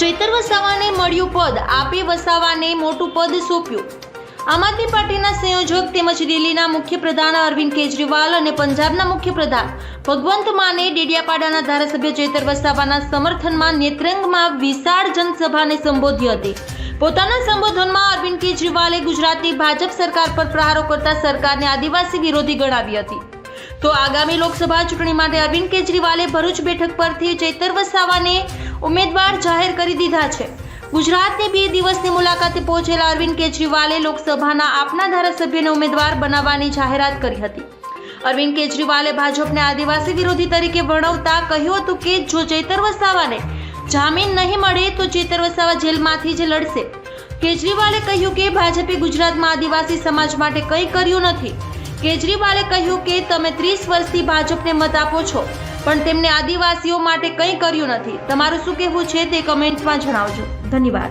ચૈતર વસાવાને મળ્યું પદ, આપે વસાવાને મોટું પદ સોંપ્યું। આમ આદમી પાર્ટીના સંયોજક તેમજ દિલ્હીના મુખ્યપ્રધાન અરવિંદ કેજરીવાલ અને પંજાબના મુખ્યપ્રધાન ભગવંત માને ડેડિયાપાડાના ધારાસભ્ય ચૈતર વસાવાના સમર્થનમાં નેત્રંગમાં વિશાળ જનસભાને સંબોધી હતી। પોતાના સંબોધનમાં અરવિંદ કેજરીવાલે ગુજરાતની ભાજપ સરકાર પર પ્રહારો કરતા સરકારને આદિવાસી વિરોધી ગણાવી હતી। તો આગામી લોકસભા ચૂંટણી માટે અરવિંદ કેજરીવાલે ભરૂચ બેઠક પરથી ચૈતર વસાવાને ઉમેદવાર જાહેર કરી દીધા છે। ગુજરાતની 2 દિવસની મુલાકાતે પહોંચેલા અરવિંદ કેજરીવાલે લોકસભાના આપના ધારાસભ્યને ઉમેદવાર બનાવવાની જાહેરાત કરી હતી। અરવિંદ કેજરીવાલે ભાજપને આદિવાસી વિરોધી તરીકે વર્ણવતા કહ્યું હતું કે જો ચૈતર વસાવાને જામીન નહીં મળે તો ચૈતર વસાવા જેલમાંથી જ લડશે। કેજરીવાલે કહ્યું કે ભાજપે ગુજરાતમાં આદિવાસી સમાજ માટે કંઈ કર્યું નથી। કેજરીવાલે કહ્યું કે તમે 30 વર્ષથી ભાજપને મત આપો છો પણ તેમને આદિવાસીઓ માટે કંઈ કર્યું નથી। તમારું શું કહેવું છે તે કમેન્ટમાં જણાવજો। ધન્યવાદ।